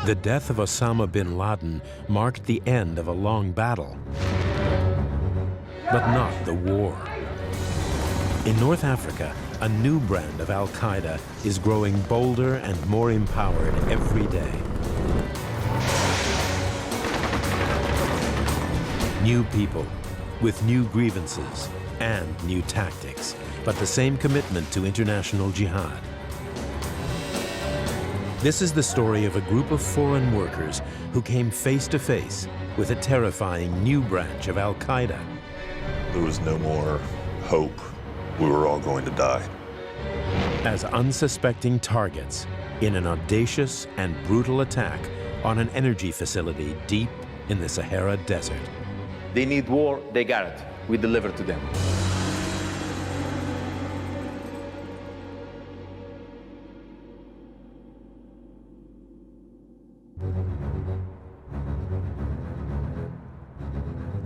The death of Osama bin Laden marked the end of a long battle, but not the war. In North Africa, a new brand of al-Qaeda is growing bolder and more empowered every day. New people with new grievances and new tactics, but the same commitment to international jihad. This is the story of a group of foreign workers who came face to face with a terrifying new branch of al-Qaeda. There was no more hope. We were all going to die. As unsuspecting targets in an audacious and brutal attack on an energy facility deep in the Sahara Desert. They need war, they got it. We deliver to them.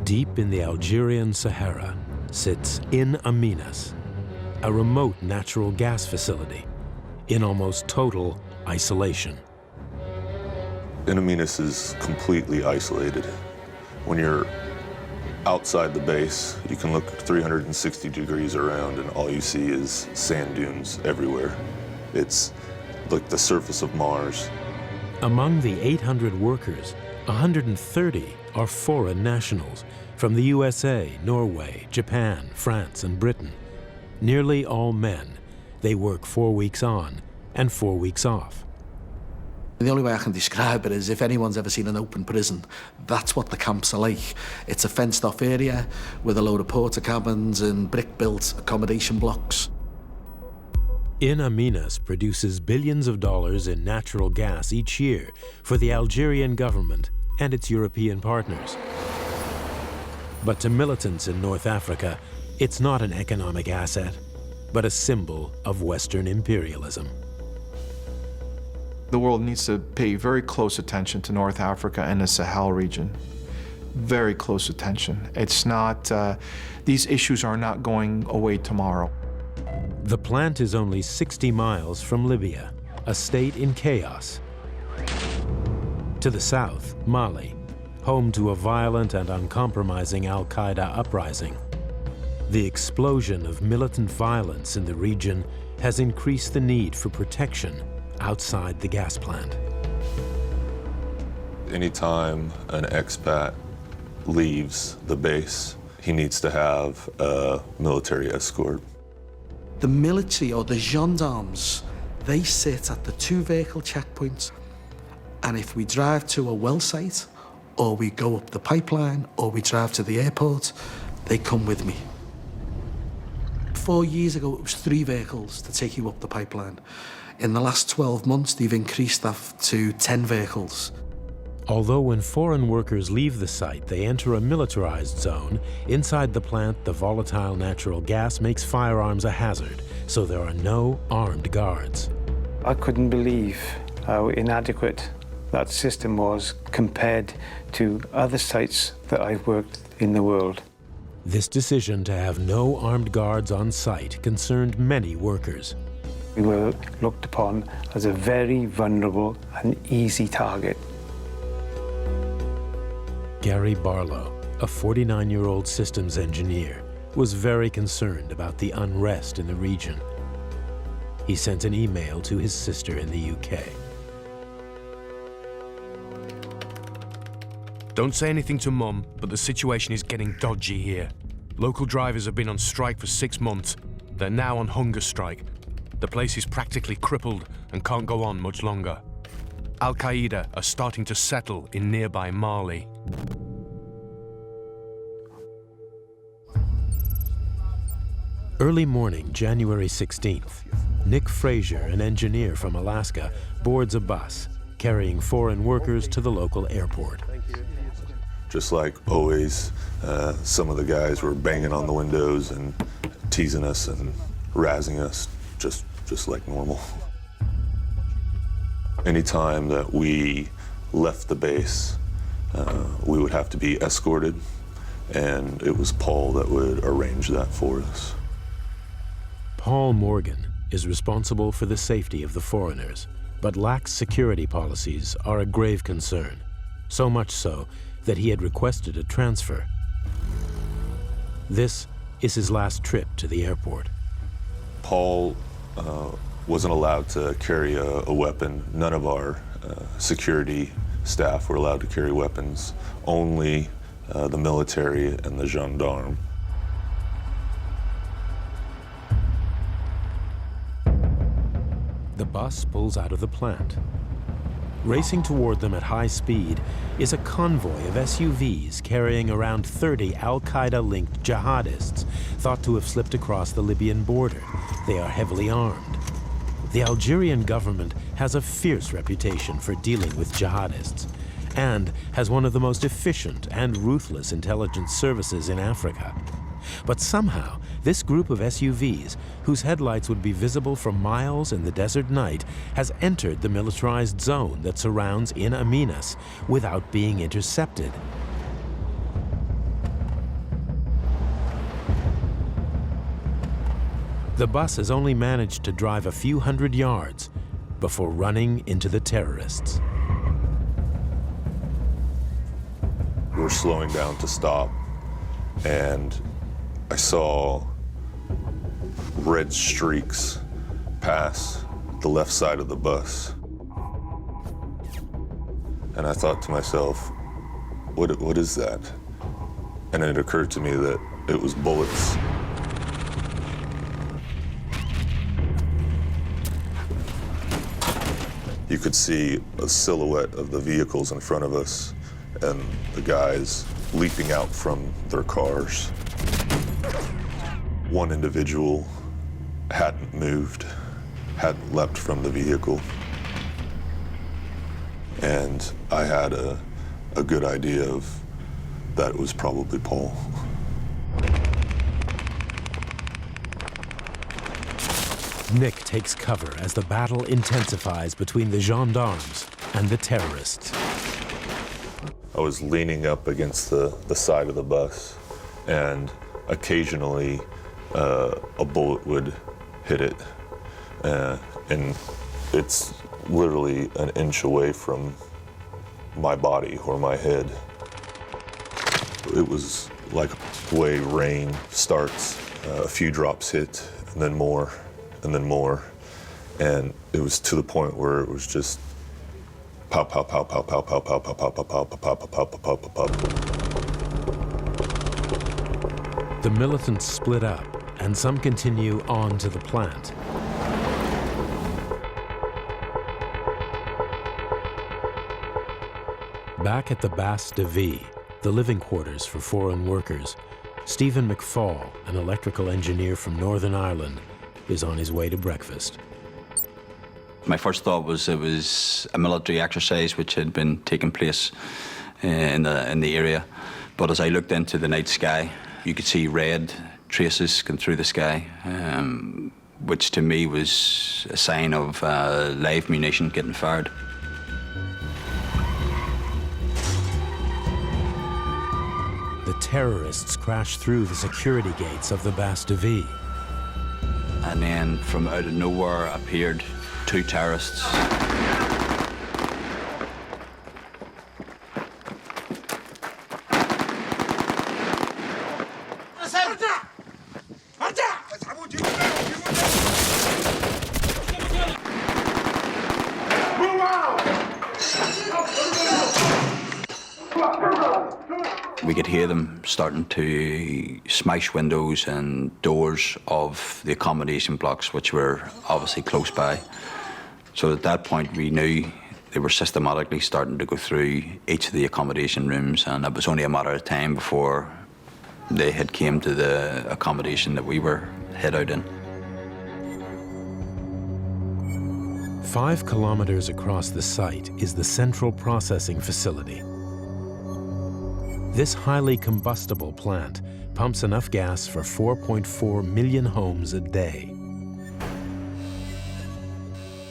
Deep in the Algerian Sahara sits In Amenas, a remote natural gas facility in almost total isolation. In Amenas is completely isolated. When you're outside the base, you can look 360 degrees around and all you see is sand dunes everywhere. It's like the surface of Mars. Among the 800 workers, 130 are foreign nationals from the USA, Norway, Japan, France, and Britain. Nearly all men. They work 4 weeks on and 4 weeks off. The only way I can describe it is if anyone's ever seen an open prison, that's what the camps are like. It's a fenced-off area with a load of porta cabins and brick-built accommodation blocks. In Amenas produces billions of dollars in natural gas each year for the Algerian government and its European partners. But to militants in North Africa, it's not an economic asset, but a symbol of Western imperialism. The world needs to pay very close attention to North Africa and the Sahel region. Very close attention. It's not, these issues are not going away tomorrow. The plant is only 60 miles from Libya, a state in chaos. To the south, Mali, home to a violent and uncompromising al-Qaeda uprising. The explosion of militant violence in the region has increased the need for protection outside the gas plant. Anytime an expat leaves the base, he needs to have a military escort. The military or the gendarmes, they sit at the 2 vehicle checkpoints, and if we drive to a well site, or we go up the pipeline, or we drive to the airport, they come with me. 4 years ago, it was 3 vehicles to take you up the pipeline. In the last 12 months, they've increased that to 10 vehicles. Although when foreign workers leave the site, they enter a militarized zone, inside the plant, the volatile natural gas makes firearms a hazard, so there are no armed guards. I couldn't believe how inadequate that system was compared to other sites that I've worked in the world. This decision to have no armed guards on site concerned many workers. We were looked upon as a very vulnerable and easy target. Gary Barlow, a 49-year-old systems engineer, was very concerned about the unrest in the region. He sent an email to his sister in the UK. Don't say anything to Mum, but the situation is getting dodgy here. Local drivers have been on strike for 6 months. They're now on hunger strike. The place is practically crippled and can't go on much longer. Al-Qaeda are starting to settle in nearby Mali. Early morning, January 16th, Nick Frazier, an engineer from Alaska, boards a bus carrying foreign workers to the local airport. Just like always, some of the guys were banging on the windows and teasing us and razzing us, just like normal. Anytime that we left the base, we would have to be escorted, and it was Paul that would arrange that for us. Paul Morgan is responsible for the safety of the foreigners, but lax security policies are a grave concern, so much so that he had requested a transfer. This is his last trip to the airport. Paul wasn't allowed to carry a weapon. None of our security staff were allowed to carry weapons, only the military and the gendarme. The bus pulls out of the plant. Racing toward them at high speed is a convoy of SUVs carrying around 30 al-Qaeda-linked jihadists thought to have slipped across the Libyan border. They are heavily armed. The Algerian government has a fierce reputation for dealing with jihadists and has one of the most efficient and ruthless intelligence services in Africa. But somehow, this group of SUVs, whose headlights would be visible for miles in the desert night, has entered the militarized zone that surrounds In Amenas without being intercepted. The bus has only managed to drive a few hundred yards before running into the terrorists. We're slowing down to stop, and I saw red streaks pass the left side of the bus. And I thought to myself, what is that? And it occurred to me that it was bullets. You could see a silhouette of the vehicles in front of us and the guys leaping out from their cars. One individual hadn't moved, hadn't leapt from the vehicle. And I had a good idea of that it was probably Paul. Nick takes cover as the battle intensifies between the gendarmes and the terrorists. I was leaning up against the side of the bus, and occasionally a bullet would hit it. And it's literally an inch away from my body or my head. It was like the way rain starts. A few drops hit, and then more, and then more. And it was to the point where it was just pow, pow, pow, pow, pow, pow, pow, pow, pow, pow, pow, pow, pow, pow, pow, pow, pow. The militants split up, and some continue on to the plant. Back at the Bas de Vie, the living quarters for foreign workers, Stephen McFall, an electrical engineer from Northern Ireland, is on his way to breakfast. My first thought was it was a military exercise which had been taking place in the area. But as I looked into the night sky, you could see red traces going through the sky, which to me was a sign of live munition getting fired. The terrorists crashed through the security gates of the Bas de Vie. And then from out of nowhere appeared two terrorists. We could hear them starting to smash windows and doors of the accommodation blocks, which were obviously close by. So at that point, we knew they were systematically starting to go through each of the accommodation rooms, and it was only a matter of time before they had came to the accommodation that we were hid out in. 5 kilometers across the site is the central processing facility. This highly combustible plant pumps enough gas for 4.4 million homes a day.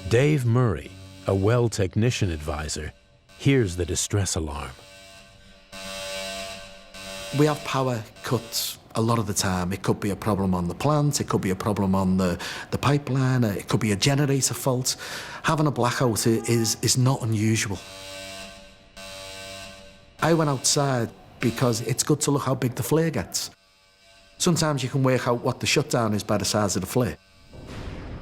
Dave Murray, a well technician advisor, hears the distress alarm. We have power cuts A lot of the time, it could be a problem on the plant, it could be a problem on the pipeline, it could be a generator fault. Having a blackout is not unusual. I went outside because it's good to look how big the flare gets. Sometimes you can work out what the shutdown is by the size of the flare.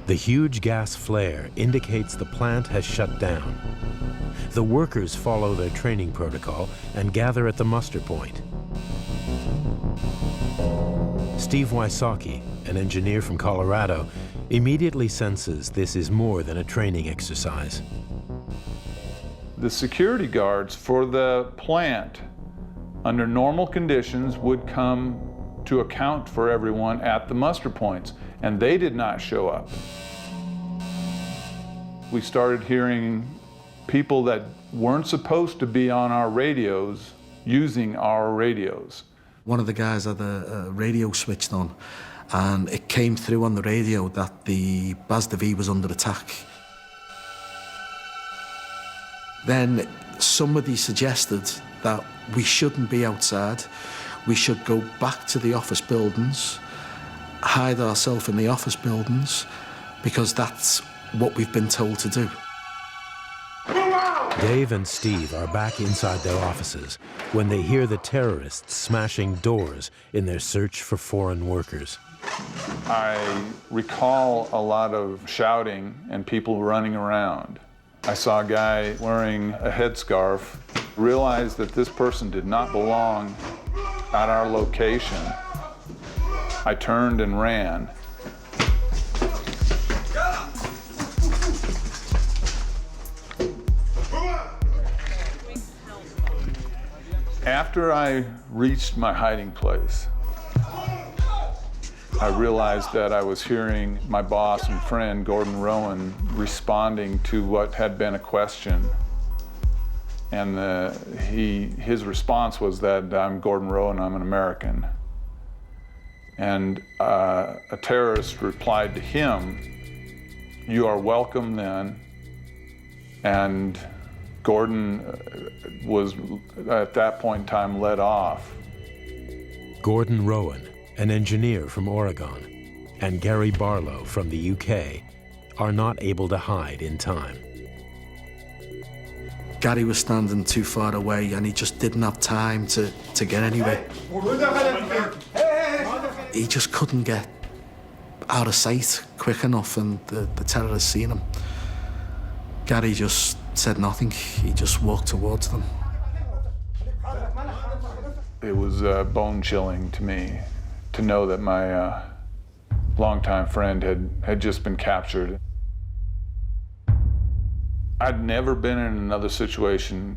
The huge gas flare indicates the plant has shut down. The workers follow their training protocol and gather at the muster point. Steve Wysocki, an engineer from Colorado, immediately senses this is more than a training exercise. The security guards for the plant, under normal conditions, would come to account for everyone at the muster points, and they did not show up. We started hearing people that weren't supposed to be on our radios using our radios. One of the guys had a radio switched on, and it came through on the radio that the Baz de Vie was under attack. Then somebody suggested that we shouldn't be outside. We should go back to the office buildings, hide ourselves in the office buildings, because that's what we've been told to do. Dave and Steve are back inside their offices when they hear the terrorists smashing doors in their search for foreign workers. I recall a lot of shouting and people running around. I saw a guy wearing a headscarf, realized that this person did not belong at our location. I turned and ran. After I reached my hiding place, I realized that I was hearing my boss and friend, Gordon Rowan, responding to what had been a question. And his response was that I'm Gordon Rowan, I'm an American. And a terrorist replied to him, "You are welcome then." And Gordon was, at that point in time, let off. Gordon Rowan, an engineer from Oregon, and Gary Barlow from the UK are not able to hide in time. Gary was standing too far away and he just didn't have time to get anywhere. He just couldn't get out of sight quick enough, and the terrorists seen him. Gary just said nothing. He just walked towards them. It was bone-chilling to me to know that my longtime friend had just been captured. I'd never been in another situation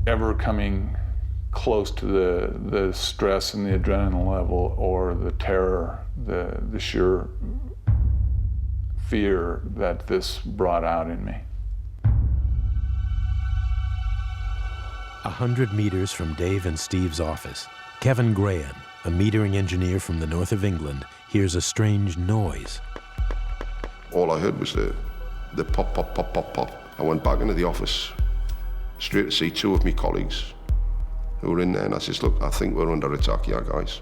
ever coming close to the stress and the adrenaline level or the terror, the sheer fear that this brought out in me. 100 meters from Dave and Steve's office, Kevin Graham, a metering engineer from the north of England, hears a strange noise. All I heard was the pop, pop, pop, pop, pop. I went back into the office, straight to see two of my colleagues who were in there, and I says, "Look, I think we're under attack here, guys."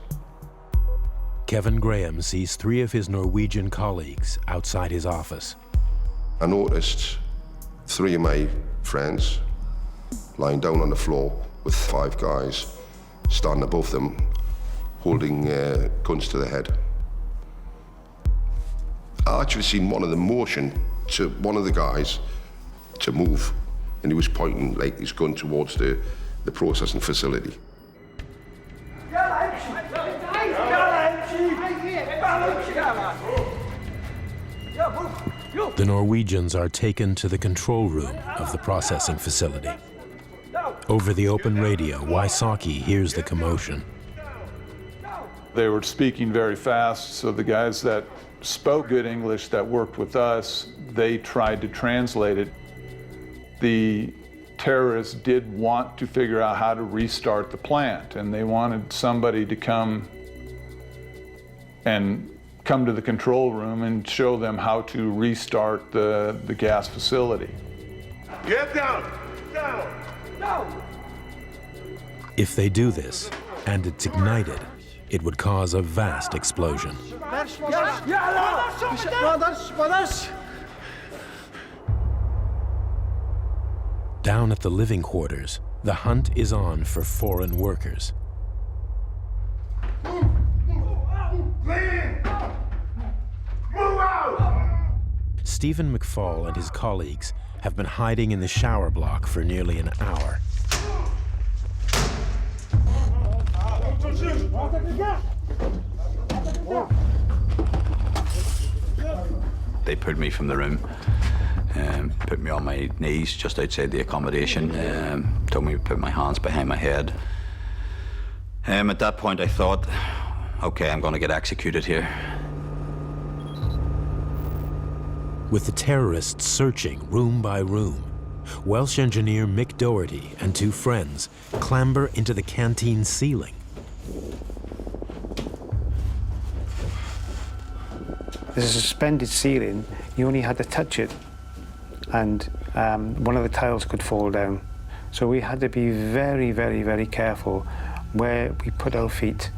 Kevin Graham sees three of his Norwegian colleagues outside his office. I noticed three of my friends lying down on the floor with five guys standing above them, holding guns to their head. I actually seen one of them motion to one of the guys to move, and he was pointing like his gun towards the processing facility. The Norwegians are taken to the control room of the processing facility. Over the open radio, Wysocki hears the commotion. They were speaking very fast, so the guys that spoke good English that worked with us, they tried to translate it. The terrorists did want to figure out how to restart the plant, and they wanted somebody to come to the control room and show them how to restart the gas facility. Get down! Down! If they do this, and it's ignited, it would cause a vast explosion. Down at the living quarters, the hunt is on for foreign workers. Stephen McFall and his colleagues have been hiding in the shower block for nearly an hour. They pulled me from the room, put me on my knees just outside the accommodation, told me to put my hands behind my head. At that point I thought, okay, I'm going to get executed here. With the terrorists searching room by room, Welsh engineer Mick Doherty and two friends clamber into the canteen ceiling. There's a suspended ceiling, you only had to touch it, and one of the tiles could fall down. So we had to be very, very, very careful where we put our feet,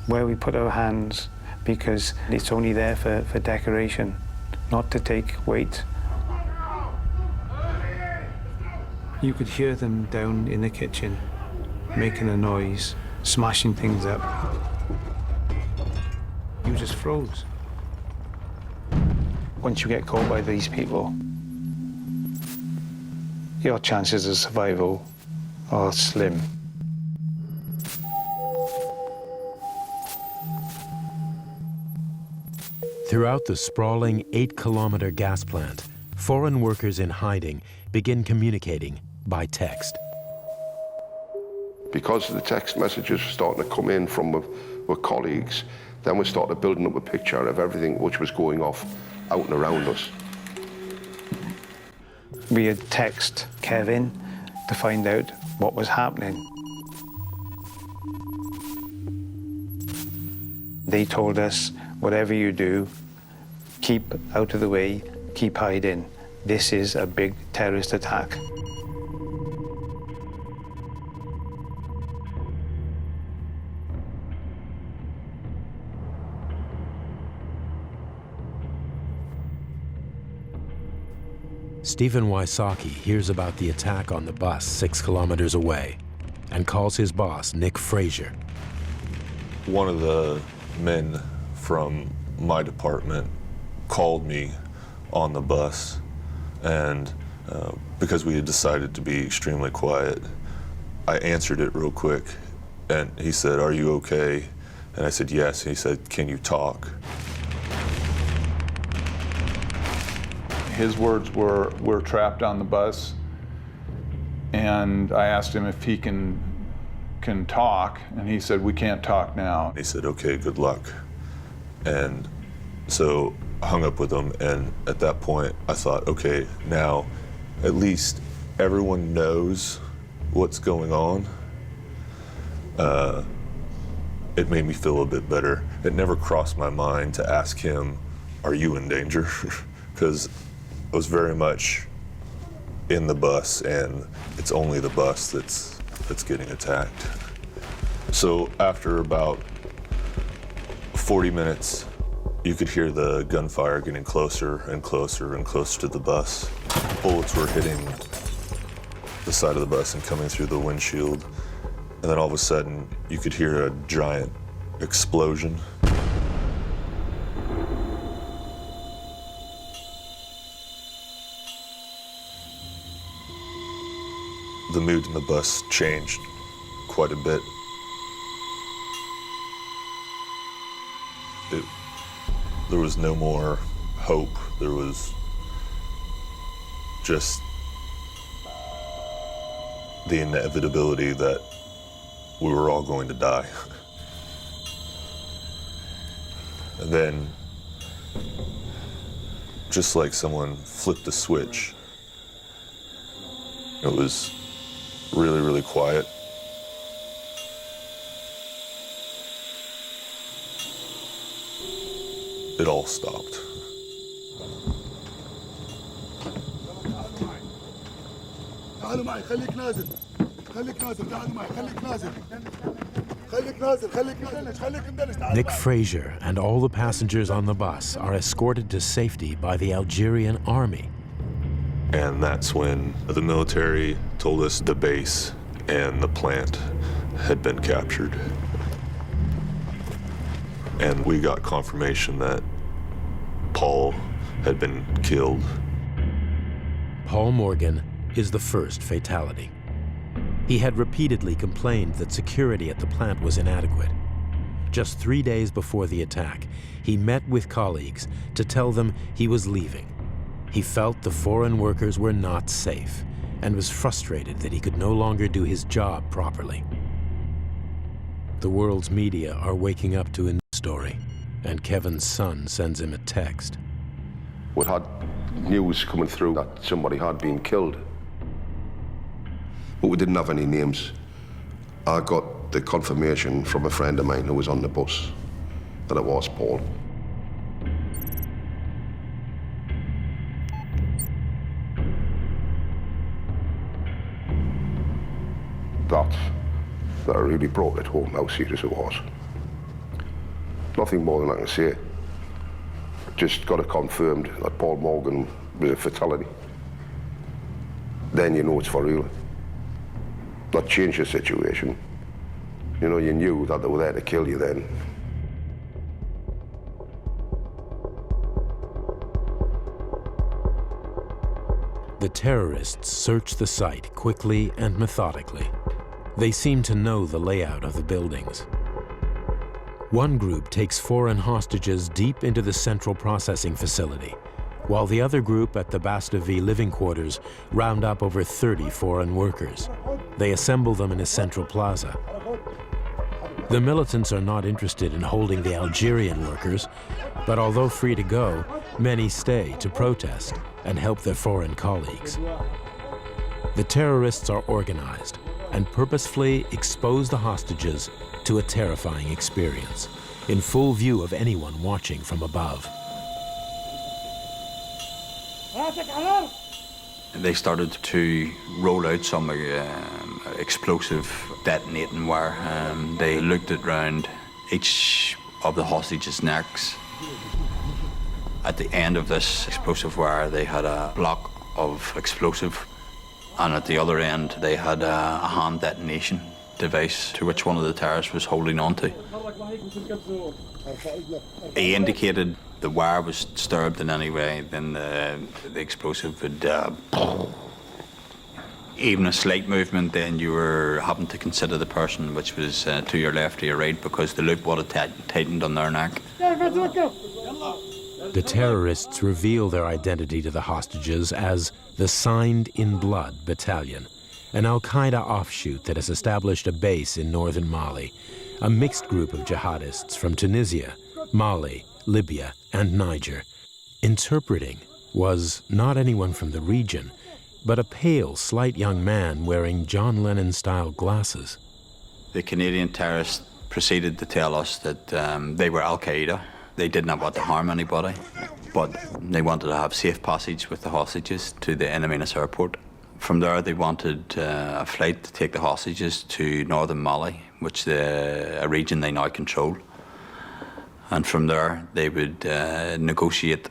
where we put our hands, because it's only there for decoration, not to take weight. You could hear them down in the kitchen, making a noise, smashing things up. You just froze. Once you get caught by these people, your chances of survival are slim. Throughout the sprawling 8-kilometer gas plant, foreign workers in hiding begin communicating by text. Because the text messages were starting to come in from our colleagues, then we started building up a picture of everything which was going off out and around us. We had text Kevin to find out what was happening. They told us, whatever you do, keep out of the way, keep hiding. This is a big terrorist attack. Stephen Wysocki hears about the attack on the bus 6 kilometers away and calls his boss, Nick Frazier. One of the men from my department called me on the bus, and because we had decided to be extremely quiet, I answered it real quick, and he said, "Are you okay?" And I said, "Yes." And he said, "Can you talk?" His words were, "We're trapped on the bus," and I asked him if he can talk, and he said, "We can't talk now." He said, "Okay, good luck." And so I hung up with him, and at that point I thought, okay, now at least everyone knows what's going on. It made me feel a bit better. It never crossed my mind to ask him, "Are you in danger?" Because I was very much in the bus, and it's only the bus that's getting attacked. So after about 40 minutes, you could hear the gunfire getting closer and closer and closer to the bus. Bullets were hitting the side of the bus and coming through the windshield. And then all of a sudden, you could hear a giant explosion. The mood in the bus changed quite a bit. There was no more hope. There was just the inevitability that we were all going to die. And then, just like someone flipped a switch, it was really, really quiet. It all stopped. Nick Fraser and all the passengers on the bus are escorted to safety by the Algerian army. And that's when the military told us the base and the plant had been captured. And we got confirmation that Paul had been killed. Paul Morgan is the first fatality. He had repeatedly complained that security at the plant was inadequate. Just 3 days before the attack, he met with colleagues to tell them he was leaving. He felt the foreign workers were not safe and was frustrated that he could no longer do his job properly. The world's media are waking up to a new story, and Kevin's son sends him a text. We had news coming through that somebody had been killed, but we didn't have any names. I got the confirmation from a friend of mine who was on the bus that it was Paul. That really brought it home how serious it was. Nothing more than I can say. Just got it confirmed that Paul Morgan was a fatality. Then you know it's for real. That changed the situation. You know, you knew that they were there to kill you then. The terrorists search the site quickly and methodically. They seem to know the layout of the buildings. One group takes foreign hostages deep into the central processing facility, while the other group at the Bastavie living quarters round up over 30 foreign workers. They assemble them in a central plaza. The militants are not interested in holding the Algerian workers, but although free to go, many stay to protest and help their foreign colleagues. The terrorists are organized and purposefully expose the hostages to a terrifying experience, in full view of anyone watching from above. They started to roll out some explosive detonating wire. They looked at round each of the hostages' necks. At the end of this explosive wire, they had a block of explosive, and at the other end, they had a hand detonation device to which one of the terrorists was holding onto. He indicated the wire was disturbed in any way, then the explosive would, even a slight movement, then you were having to consider the person which was to your left or your right, because the loop would have tightened on their neck. The terrorists reveal their identity to the hostages as the Signed in Blood Battalion, an al-Qaeda offshoot that has established a base in northern Mali, a mixed group of jihadists from Tunisia, Mali, Libya, and Niger. Interpreting was not anyone from the region, but a pale, slight young man wearing John Lennon-style glasses. The Canadian terrorists proceeded to tell us that they were al-Qaeda. They did not want to harm anybody, but they wanted to have safe passage with the hostages to the In Amenas airport. From there, they wanted a flight to take the hostages to northern Mali, which a region they now control. And from there, they would negotiate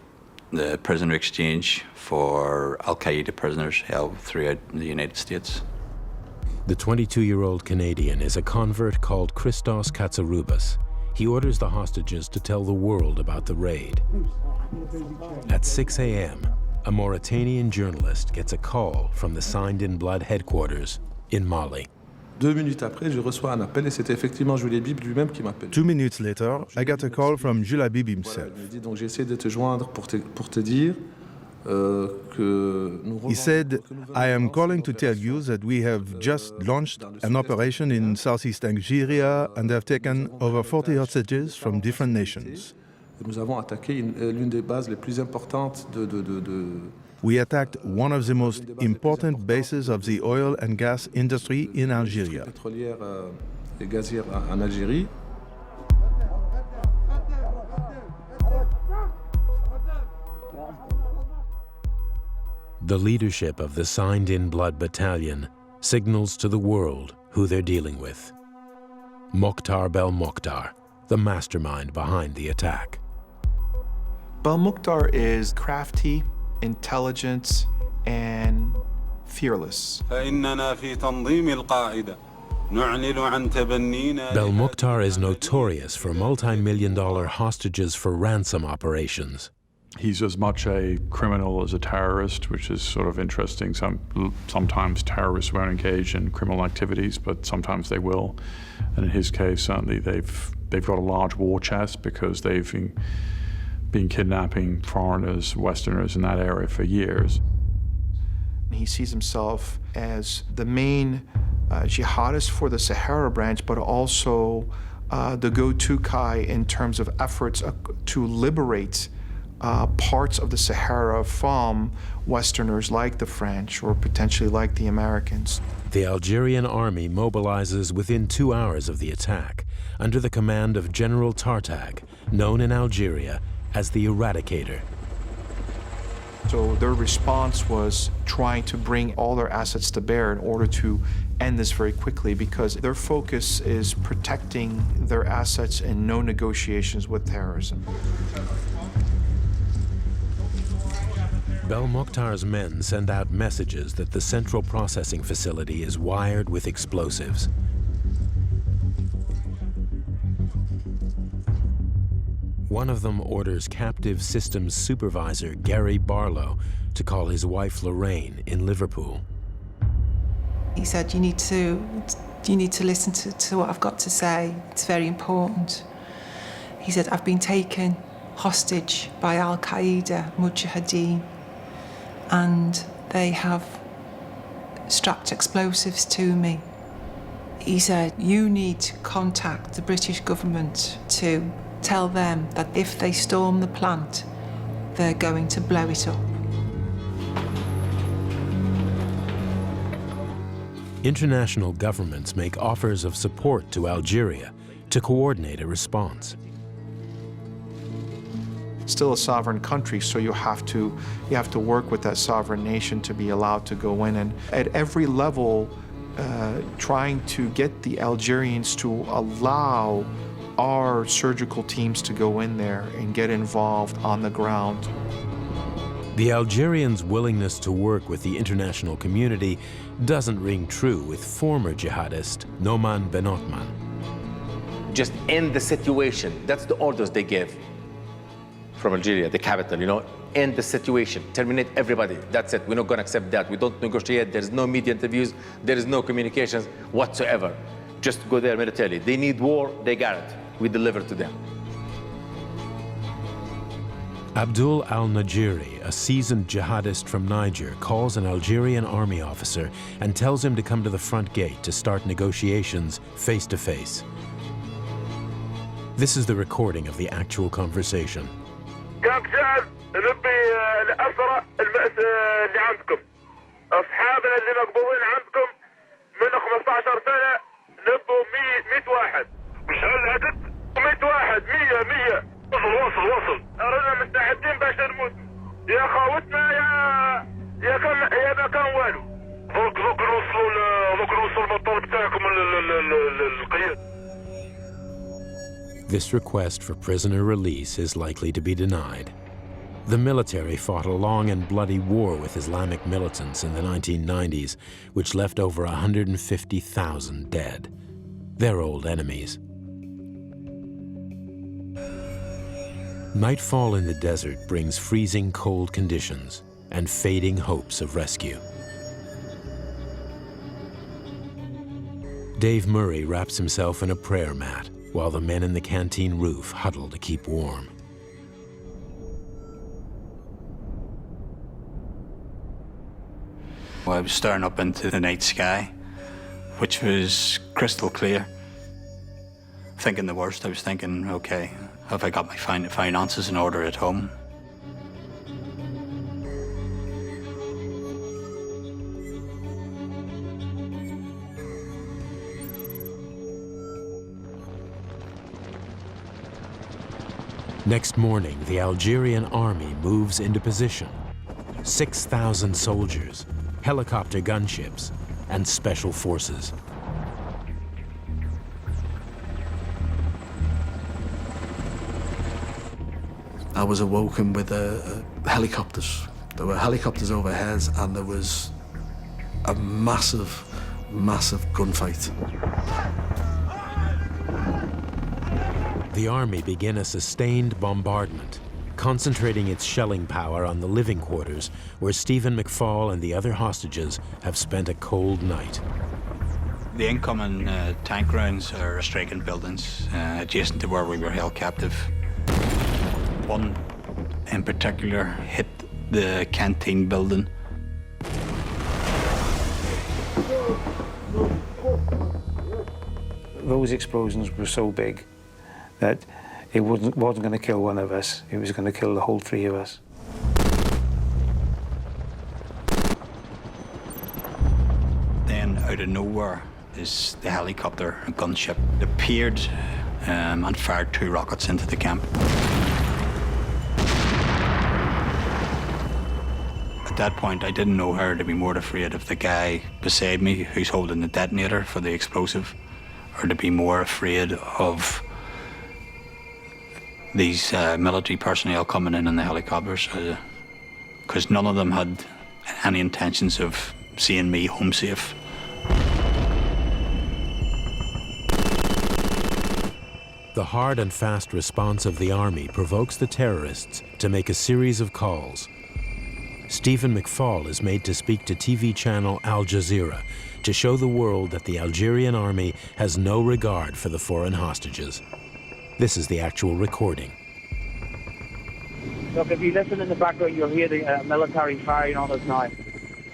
the prisoner exchange for al-Qaeda prisoners held throughout the United States. The 22-year-old Canadian is a convert called Christos Katsarubas. He orders the hostages to tell the world about the raid. At 6 a.m., a Mauritanian journalist gets a call from the Signed in Blood headquarters in Mali. 2 minutes après, je reçois un appel et c'était effectivement Jules Habib lui-même qui m'appelle. 2 minutes later, I got a call from Jules Habib himself. Voilà, il me dit, donc j'ai essayé de te joindre pour te dire que nous He said, I am calling to tell you that we have just launched an operation in southeast Algeria and have taken over 40 hostages from different nations. Nous avons attaqué l'une des bases les plus importantes We attacked one of the most important bases of the oil and gas industry in Algeria. pétrolière et gazière en Algérie. The leadership of the Signed in Blood Battalion signals to the world who they're dealing with. Mokhtar Belmokhtar, the mastermind behind the attack. Belmokhtar is crafty, intelligent, and fearless. Belmokhtar is notorious for multi-million-dollar hostages for ransom operations. He's as much a criminal as a terrorist, which is sort of interesting. Sometimes terrorists won't engage in criminal activities, but sometimes they will. And in his case, certainly they've got a large war chest because they've been kidnapping foreigners, Westerners in that area for years. He sees himself as the main jihadist for the Sahara branch, but also the go-to guy in terms of efforts to liberate parts of the Sahara from Westerners like the French or potentially like the Americans. The Algerian army mobilizes within 2 hours of the attack under the command of General Tartag, known in Algeria as the Eradicator. So their response was trying to bring all their assets to bear in order to end this very quickly, because their focus is protecting their assets and no negotiations with terrorism. Belmokhtar's men send out messages that the central processing facility is wired with explosives. One of them orders captive systems supervisor Gary Barlow to call his wife Lorraine in Liverpool. He said, you need to listen to what I've got to say. It's very important. He said, I've been taken hostage by al-Qaeda Mujahideen, and they have strapped explosives to me. He said, you need to contact the British government to tell them that if they storm the plant, they're going to blow it up. International governments make offers of support to Algeria to coordinate a response. Still a sovereign country, so you have to work with that sovereign nation to be allowed to go in, and at every level trying to get the Algerians to allow our surgical teams to go in there and get involved on the ground. The Algerians' willingness to work with the international community doesn't ring true with former jihadist Noman Ben Othman. Just end the situation. That's the orders they give from Algeria, the capital, end the situation, terminate everybody. That's it. We're not going to accept that. We don't negotiate. There's no media interviews. There is no communications whatsoever. Just go there militarily. They need war. They got it. We deliver to them. Abdul al-Najiri, a seasoned jihadist from Niger, calls an Algerian army officer and tells him to come to the front gate to start negotiations face to face. This is the recording of the actual conversation. كابتن نبي الأسرى اللي عندكم أصحابنا اللي مقبوضين عندكم من 15 سنة نبوا 100 واحد مش هالعدد 100 واحد 100 وصل أرانا مستعدين باش نموت يا خاوتنا يا ما كان والو دوك نوصلوا المطار بتاعكم القيادة. This request for prisoner release is likely to be denied. The military fought a long and bloody war with Islamic militants in the 1990s, which left over 150,000 dead. They're old enemies. Nightfall in the desert brings freezing cold conditions and fading hopes of rescue. Dave Murray wraps himself in a prayer mat while the men in the canteen roof huddle to keep warm. I was staring up into the night sky, which was crystal clear. Thinking the worst, I was thinking, okay, have I got my finances in order at home? Next morning, the Algerian army moves into position. 6,000 soldiers, helicopter gunships, and special forces. I was awoken with helicopters. There were helicopters overhead, and there was a massive, massive gunfight. The army began a sustained bombardment, concentrating its shelling power on the living quarters where Stephen McFall and the other hostages have spent a cold night. The incoming tank rounds are striking buildings adjacent to where we were held captive. One in particular hit the canteen building. Those explosions were so big that it wasn't going to kill one of us, it was going to kill the whole three of us. Then out of nowhere is the helicopter, a gunship, appeared and fired 2 rockets into the camp. At that point, I didn't know how to be more afraid of the guy beside me who's holding the detonator for the explosive, or to be more afraid of these military personnel coming in the helicopters, because none of them had any intentions of seeing me home safe. The hard and fast response of the army provokes the terrorists to make a series of calls. Stephen McFall is made to speak to TV channel Al Jazeera to show the world that the Algerian army has no regard for the foreign hostages. This is the actual recording. Look, if you listen in the background, you'll hear the military firing on us now.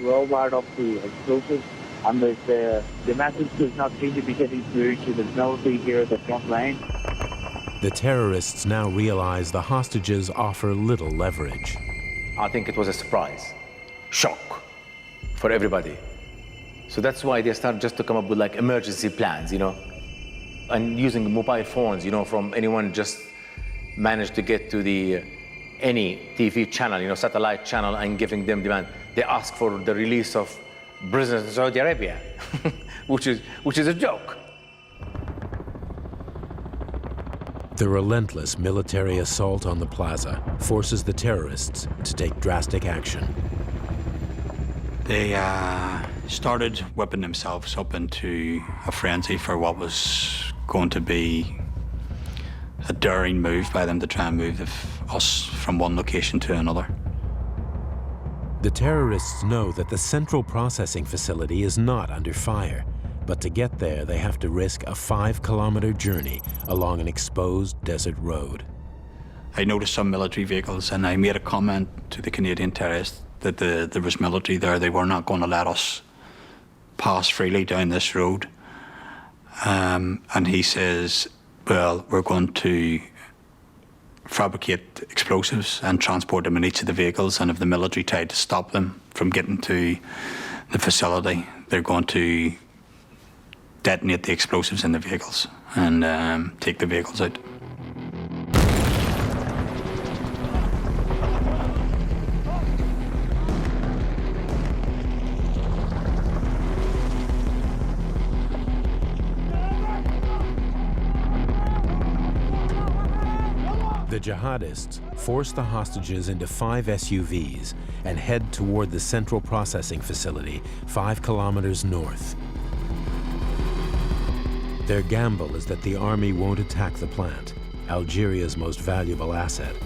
We're all wired up to explosives, and the message does not seem to be getting through to the military here at the front line. The terrorists now realize the hostages offer little leverage. I think it was a surprise, shock for everybody. So that's why they started just to come up with like emergency plans, you know, and using mobile phones, you know, from anyone just managed to get to the any TV channel, you know, satellite channel, and giving them demand. They ask for the release of prisoners in Saudi Arabia, which is a joke. The relentless military assault on the plaza forces the terrorists to take drastic action. They started whipping themselves up into a frenzy for what was going to be a daring move by them to try and move us from one location to another. The terrorists know that the central processing facility is not under fire, but to get there they have to risk a 5-kilometer journey along an exposed desert road. I noticed some military vehicles, and I made a comment to the Canadian terrorists that there was military there. They were not going to let us pass freely down this road. And he says, well, we're going to fabricate explosives and transport them in each of the vehicles, and if the military tried to stop them from getting to the facility, they're going to detonate the explosives in the vehicles and take the vehicles out. The jihadists force the hostages into 5 SUVs and head toward the central processing facility 5 kilometers north. Their gamble is that the army won't attack the plant, Algeria's most valuable asset.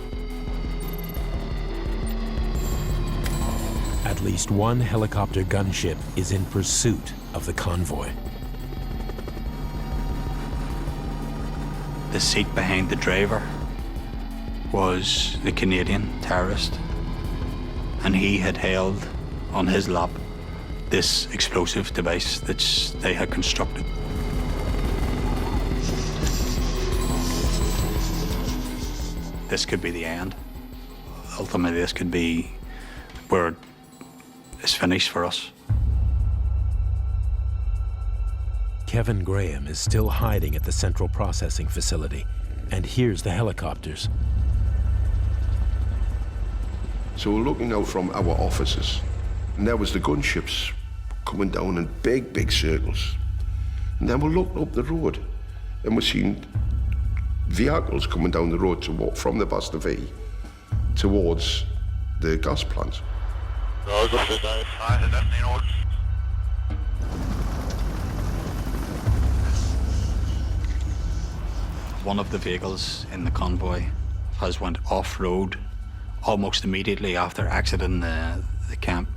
At least one helicopter gunship is in pursuit of the convoy. The seat behind the driver was the Canadian terrorist, and he had held on his lap this explosive device that they had constructed. This could be the end. Ultimately, this could be where it's finished for us. Kevin Graham is still hiding at the central processing facility and hears the helicopters. So we're looking out from our offices, and there was the gunships coming down in big, big circles. And then we're looking up the road, and we're seeing vehicles coming down the road to walk from the Basta V towards the gas plant. One of the vehicles in the convoy has went off-road almost immediately after exiting the camp.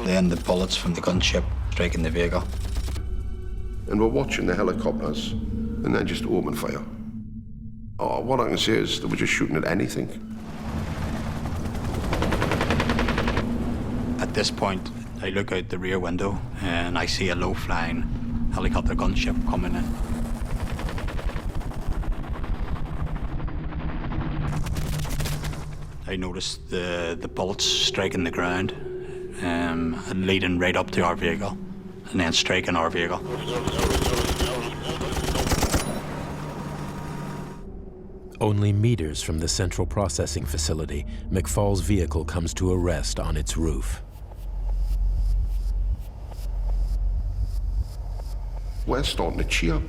Then the bullets from the gunship striking the vehicle. And we're watching the helicopters and then just open fire. Oh, what I can say is they were just shooting at anything. At this point, I look out the rear window and I see a low-flying helicopter gunship coming in. I noticed the bullets striking the ground and leading right up to our vehicle and then striking our vehicle. Only meters from the central processing facility, McFall's vehicle comes to a rest on its roof. We're starting to cheer.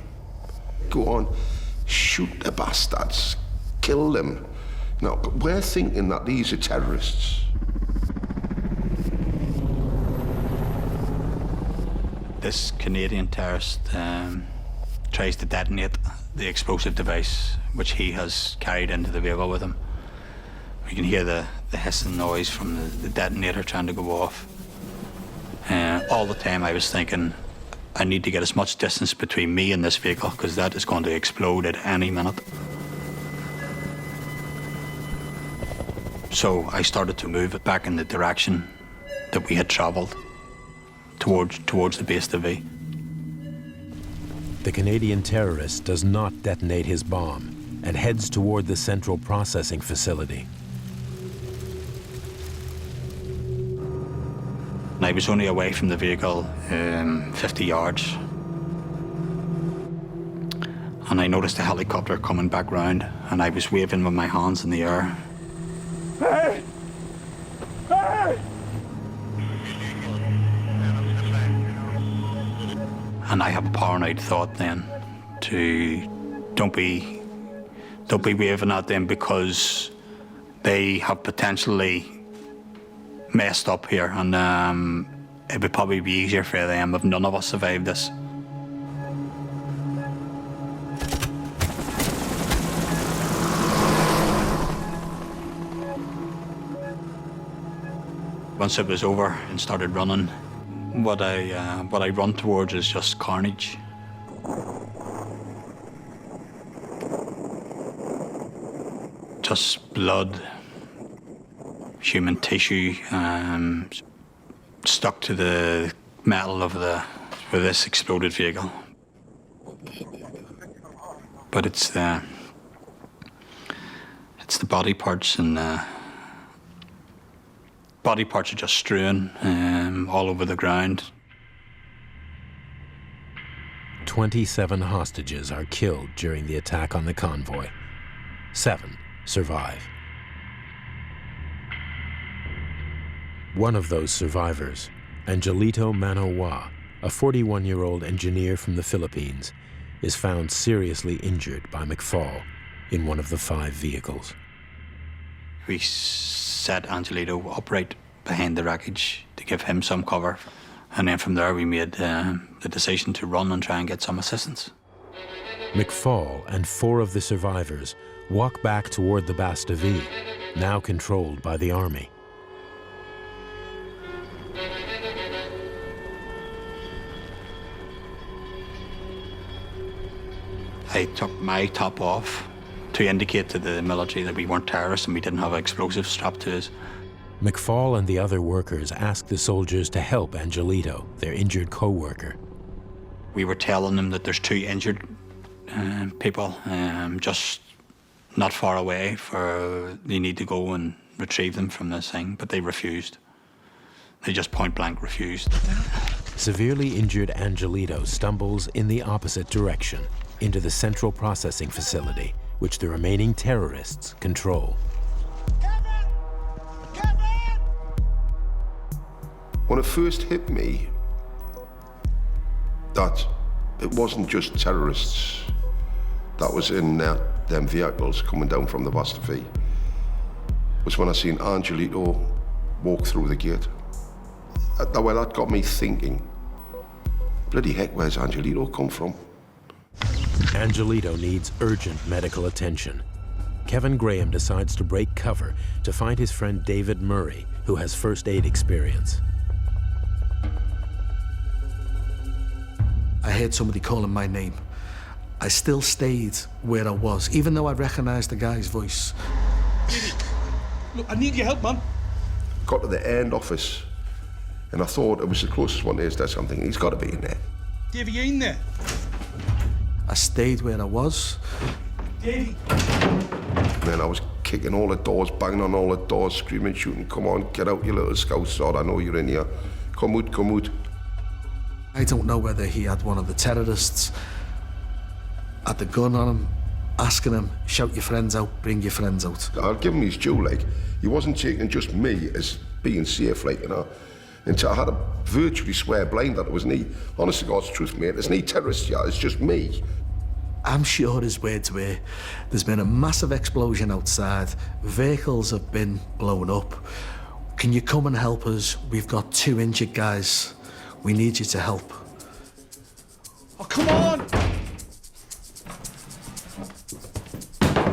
Go on, shoot the bastards, kill them. No, but we're thinking that these are terrorists. This Canadian terrorist tries to detonate the explosive device which he has carried into the vehicle with him. We can hear the hissing noise from the detonator trying to go off. All the time I was thinking, I need to get as much distance between me and this vehicle because that is going to explode at any minute. So I started to move it back in the direction that we had travelled towards the base of V. The Canadian terrorist does not detonate his bomb and heads toward the central processing facility. I was only away from the vehicle 50 yards. And I noticed a helicopter coming back round and I was waving with my hands in the air. Hey! Hey! And I have a paranoid thought then to don't be waving at them because they have potentially messed up here and it would probably be easier for them if none of us survived this. Once it was over and started running, what I run towards is just carnage. Just blood, human tissue, stuck to the metal of this exploded vehicle. But it's the body parts and body parts are just strewn all over the ground. 27 hostages are killed during the attack on the convoy. 7 survive. One of those survivors, Angelito Manoa, a 41-year-old engineer from the Philippines, is found seriously injured by McFall in one of the 5 vehicles. We set Angelito upright behind the wreckage to give him some cover. And then from there we made the decision to run and try and get some assistance. McFall and 4 of the survivors walk back toward the Bastille, now controlled by the army. I took my top off to indicate to the military that we weren't terrorists and we didn't have explosives strapped to us. McFall and the other workers asked the soldiers to help Angelito, their injured co-worker. We were telling them that there's 2 injured people just not far away for they need to go and retrieve them from this thing, but they refused. They just point blank refused. Severely injured Angelito stumbles in the opposite direction into the central processing facility, which the remaining terrorists control. When it first hit me that it wasn't just terrorists that was in them vehicles coming down from the Bastille, was when I seen Angelito walk through the gate. Well, that got me thinking, bloody heck, where's Angelito come from? Angelito needs urgent medical attention. Kevin Graham decides to break cover to find his friend David Murray, who has first aid experience. I heard somebody calling my name. I still stayed where I was, even though I recognized the guy's voice. Look, I need your help, man. Got to the end office, and I thought it was the closest one to his desk. I'm thinking, he's got to be in there. Davey, you in there? I stayed where I was. Davey! And then I was kicking all the doors, banging on all the doors, screaming, shooting, come on, get out, you little scout sod, I know you're in here. Come out, come out. I don't know whether he had one of the terrorists, had the gun on him, asking him, shout your friends out, bring your friends out. I'll give him his due, like, he wasn't taking just me as being safe, like, you know. Until I had to virtually swear blind that it was me. Honest to God's truth, mate, there's no terrorists here, it's just me. I'm sure his words were, there's been a massive explosion outside, vehicles have been blown up. Can you come and help us? We've got 2 injured guys. We need you to help. Oh, come on!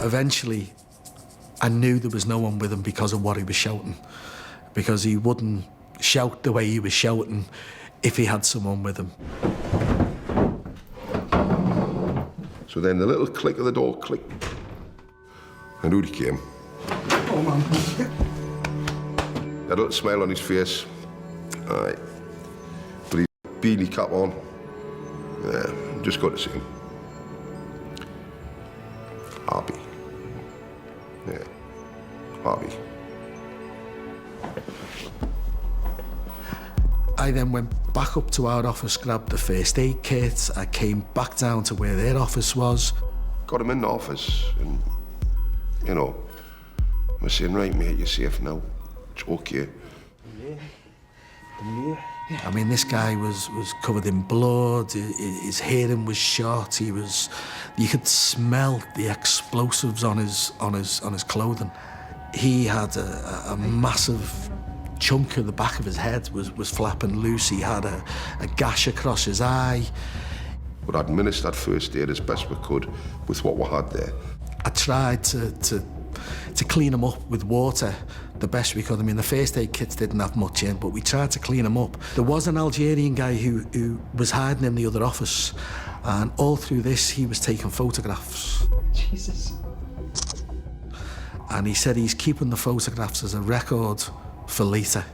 Eventually, I knew there was no one with him because of what he was shouting. Because he wouldn't shout the way he was shouting if he had someone with him. So then the little click of the door clicked, and out he came. Oh, man. Had a little smile on his face. Aye. But his beanie cap on. Yeah, just got to see him. Happy. Yeah, happy. I then went back up to our office, grabbed the first aid kit. I came back down to where their office was. Got him in the office, and, you know, I was saying, right, mate, you're safe now. It's okay. I mean, this guy was covered in blood, his hearing was shot, you could smell the explosives on his clothing. He had a massive chunk of the back of his head was flapping loose. He had a gash across his eye. But I administered first aid as best we could with what we had there. I tried to clean him up with water the best we could. I mean, the first aid kits didn't have much in, but we tried to clean him up. There was an Algerian guy who was hiding in the other office, and all through this, he was taking photographs. Jesus. And he said he's keeping the photographs as a record for later.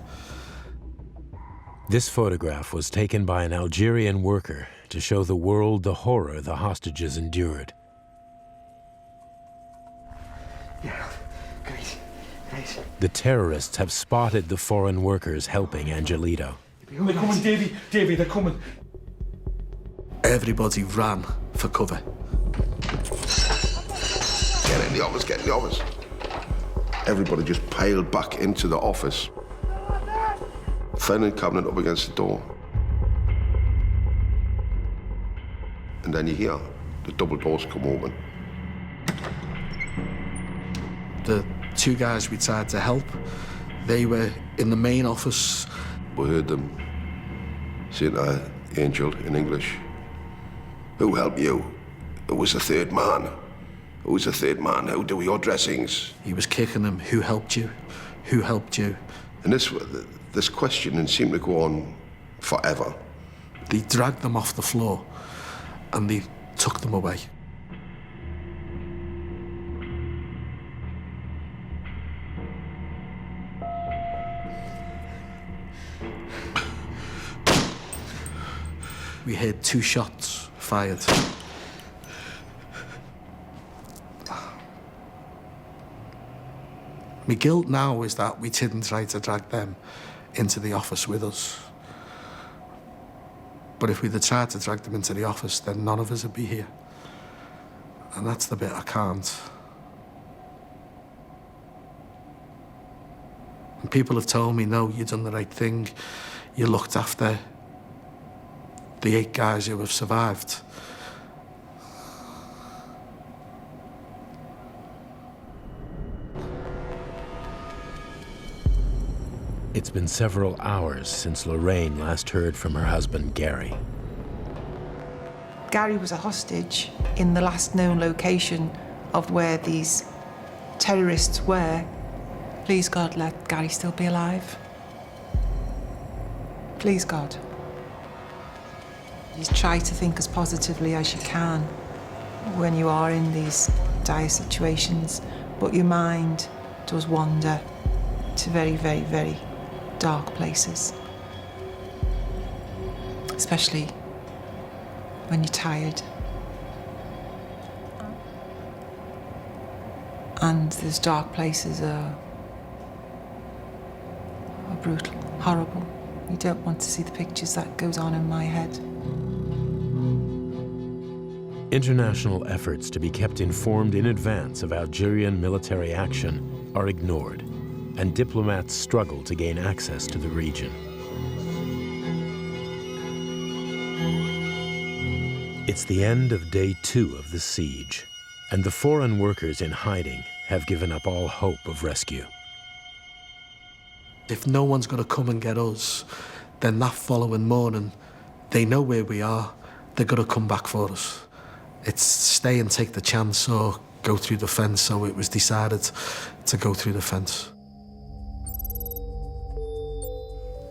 This photograph was taken by an Algerian worker to show the world the horror the hostages endured. Yeah, great. The terrorists have spotted the foreign workers helping Angelito. They're coming, Davey. Davey, they're coming. Everybody ran for cover. Get in the office, get in the office. Everybody just piled back into the office. Filing cabinet up against the door. And then you hear the double doors come open. The 2 guys we tried to help, they were in the main office. We heard them say to Angel in English, "Who helped you? It was the 3rd man. Who was the 3rd man? Who do your dressings?" He was kicking them, who helped you? Who helped you? And this questioning seemed to go on forever. They dragged them off the floor and they took them away. We heard 2 shots fired. My guilt now is that we didn't try to drag them into the office with us. But if we'd have tried to drag them into the office, then none of us would be here. And that's the bit I can't. And people have told me, no, you've done the right thing. You looked after the 8 guys who have survived. It's been several hours since Lorraine last heard from her husband, Gary. Gary was a hostage in the last known location of where these terrorists were. Please, God, let Gary still be alive. Please, God. You try to think as positively as you can when you are in these dire situations, but your mind does wander to very, very, very dark places. Especially when you're tired. And those dark places are brutal, horrible. You don't want to see the pictures that goes on in my head. International efforts to be kept informed in advance of Algerian military action are ignored, and diplomats struggle to gain access to the region. It's the end of day 2 of the siege, and the foreign workers in hiding have given up all hope of rescue. If no one's going to come and get us, then that following morning, they know where we are, they're going to come back for us. It's stay and take the chance or go through the fence, so it was decided to go through the fence.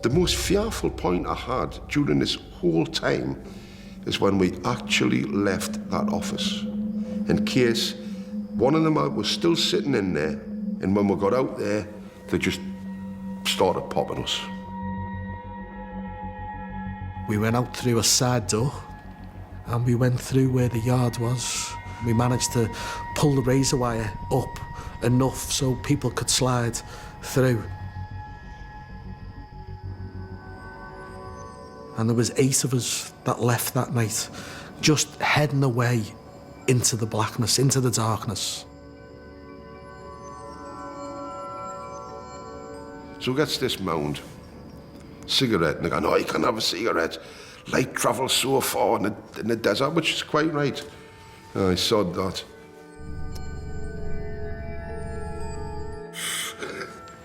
The most fearful point I had during this whole time is when we actually left that office, in case one of them was still sitting in there, and when we got out there, they just started popping us. We went out through a side door, and we went through where the yard was. We managed to pull the razor wire up enough so people could slide through. And there was 8 of us that left that night, just heading away into the blackness, into the darkness. So gets this mound, cigarette, and they go, no, you can't have a cigarette. Light travels so far in the desert, which is quite right. I saw that.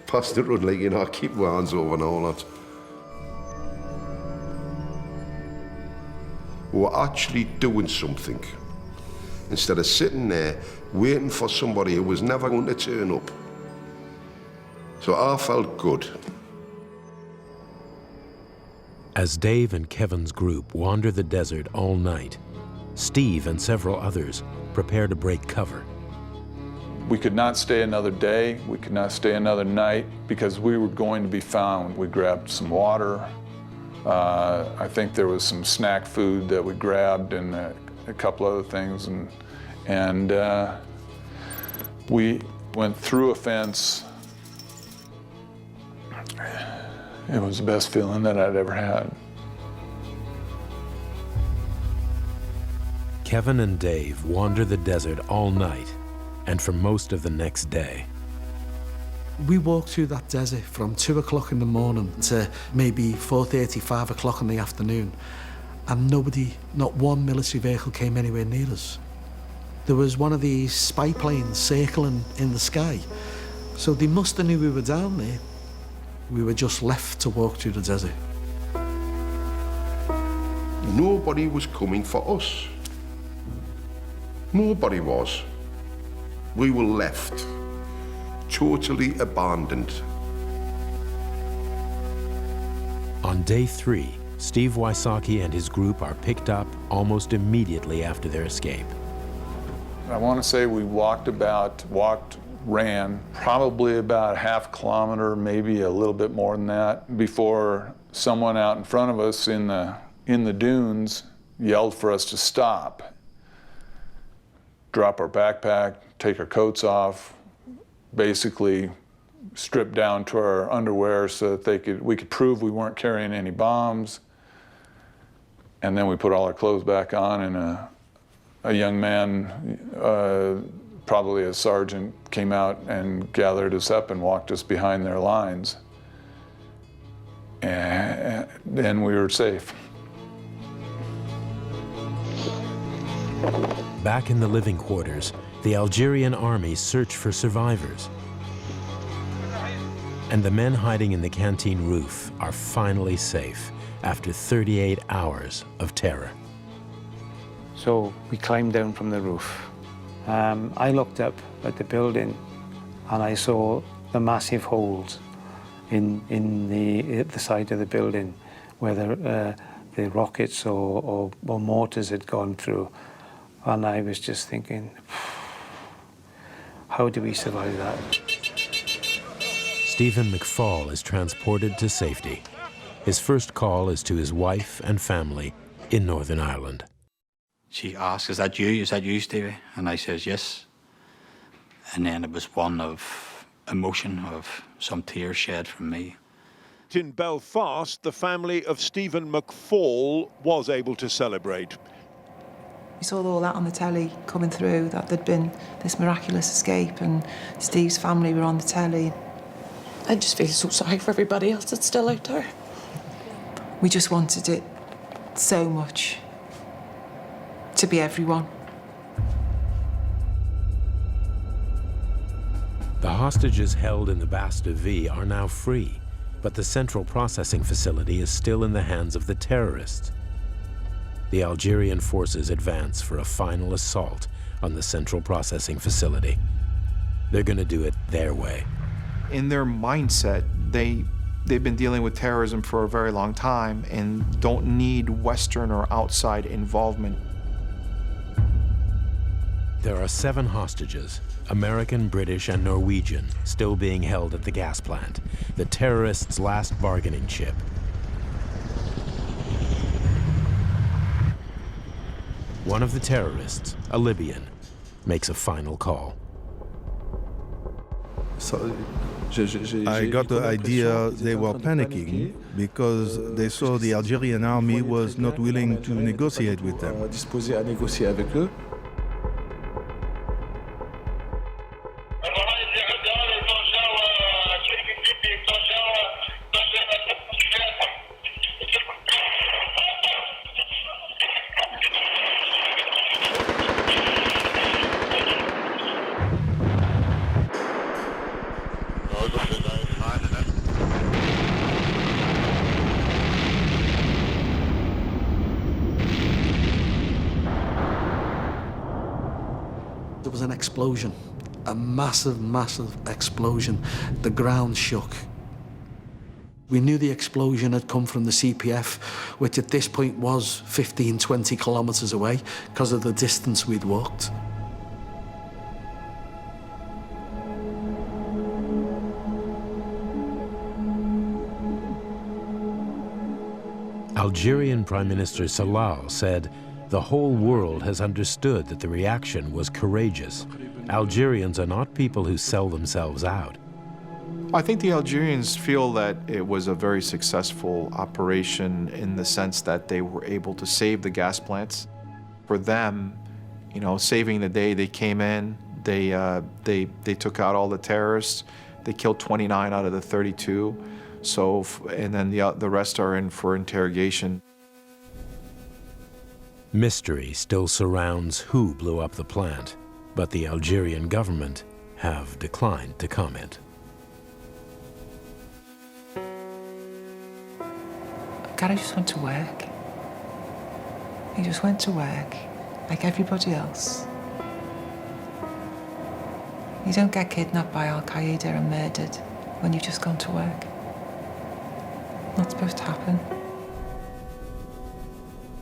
Past the road, like, you know, keep my hands over and all that. We were actually doing something, instead of sitting there waiting for somebody who was never going to turn up. So I felt good. As Dave and Kevin's group wander the desert all night, Steve and several others prepare to break cover. We could not stay another day, we could not stay another night, because we were going to be found. We grabbed some water. I think there was some snack food that we grabbed and a couple other things, and we went through a fence. It was the best feeling that I'd ever had. Kevin and Dave wander the desert all night and for most of the next day. We walked through that desert from 2 o'clock in the morning to maybe 4:30, 5 o'clock in the afternoon, and nobody, not one military vehicle came anywhere near us. There was one of these spy planes circling in the sky, so they must have knew we were down there. We were just left to walk through the desert. Nobody was coming for us. Nobody was. We were left, totally abandoned. On day 3, Steve Wysocki and his group are picked up almost immediately after their escape. I want to say we ran probably about half kilometer, maybe a little bit more than that, before someone out in front of us in the dunes yelled for us to stop. Drop our backpack, take our coats off, basically strip down to our underwear so that we could prove we weren't carrying any bombs. And then we put all our clothes back on, and a young man, probably a sergeant, came out and gathered us up and walked us behind their lines. And then we were safe. Back in the living quarters, the Algerian army search for survivors. and the men hiding in the canteen roof are finally safe after 38 hours of terror. So we climbed down from the roof. I looked up at the building and I saw the massive holes in the side of the building where the rockets or mortars had gone through. And I was just thinking, how do we survive that? Stephen McFall is transported to safety. His first call is to his wife and family in Northern Ireland. She asked, is that you, Stevie? And I says, yes. And then it was one of emotion, of some tears shed from me. In Belfast, the family of Stephen McFall was able to celebrate. We saw all that on the telly coming through, that there'd been this miraculous escape and Steve's family were on the telly. I just feel so sorry for everybody else that's still out there. We just wanted it so much to be everyone. The hostages held in the Bastille are now free, but the central processing facility is still in the hands of the terrorists. The Algerian forces advance for a final assault on the central processing facility. They're going to do it their way. In their mindset, they've been dealing with terrorism for a very long time and don't need Western or outside involvement. There are 7 hostages, American, British, and Norwegian, still being held at the gas plant, the terrorists' last bargaining chip. One of the terrorists, a Libyan, makes a final call. I got the idea they were panicking because they saw the Algerian army was not willing to negotiate with them. There was an explosion, a massive, massive explosion. The ground shook. We knew the explosion had come from the CPF, which at this point was 15, 20 kilometres away because of the distance we'd walked. Algerian Prime Minister Salal said, "The whole world has understood that the reaction was courageous. Algerians are not people who sell themselves out." I think the Algerians feel that it was a very successful operation in the sense that they were able to save the gas plants. For them, you know, saving the day, they came in, they took out all the terrorists. They killed 29 out of the 32. So, and then the rest are in for interrogation. Mystery still surrounds who blew up the plant, but the Algerian government have declined to comment. Gary just went to work. He just went to work, like everybody else. You don't get kidnapped by al-Qaeda and murdered when you've just gone to work. Not supposed to happen.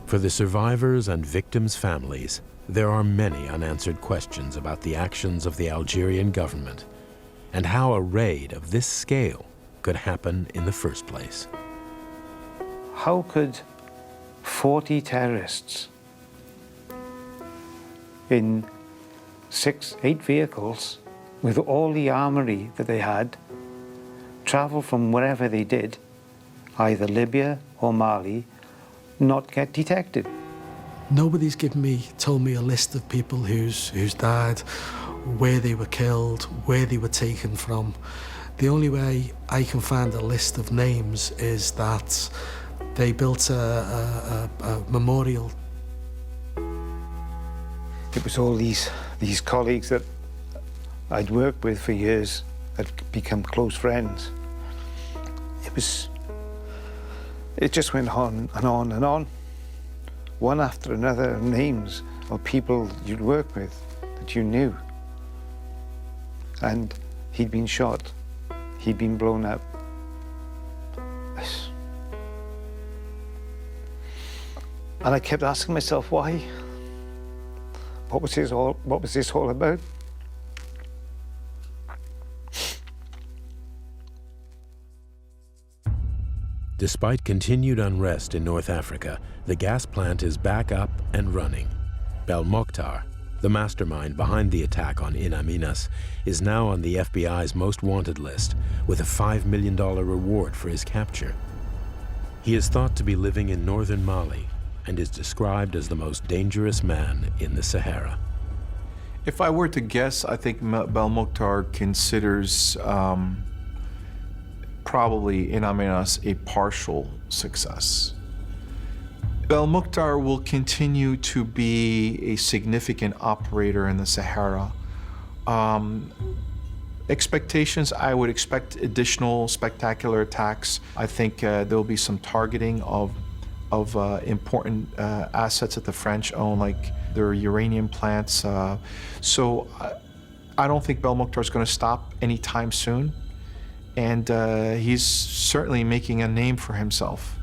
For the survivors and victims' families, there are many unanswered questions about the actions of the Algerian government and how a raid of this scale could happen in the first place. How could 40 terrorists in 8 vehicles with all the armory that they had travel from wherever they did, either Libya or Mali, not get detected? Nobody's told me a list of people who's died, where they were killed, where they were taken from. The only way I can find a list of names is that they built a memorial. It was all these colleagues that I'd worked with for years had become close friends. It just went on and on and on, one after another, names of people you'd work with that you knew. And he'd been shot, he'd been blown up. And I kept asking myself, why? What was this all about? Despite continued unrest in North Africa, the gas plant is back up and running. Belmokhtar, the mastermind behind the attack on In Amenas, is now on the FBI's most wanted list with a $5 million reward for his capture. He is thought to be living in northern Mali and is described as the most dangerous man in the Sahara. If I were to guess, I think Belmokhtar considers probably In Amenas a partial success. Belmokhtar will continue to be a significant operator in the Sahara. Expectations, I would expect additional spectacular attacks. I think there'll be some targeting of important assets that the French own, like their uranium plants. So I don't think Belmokhtar is going to stop anytime soon. And he's certainly making a name for himself.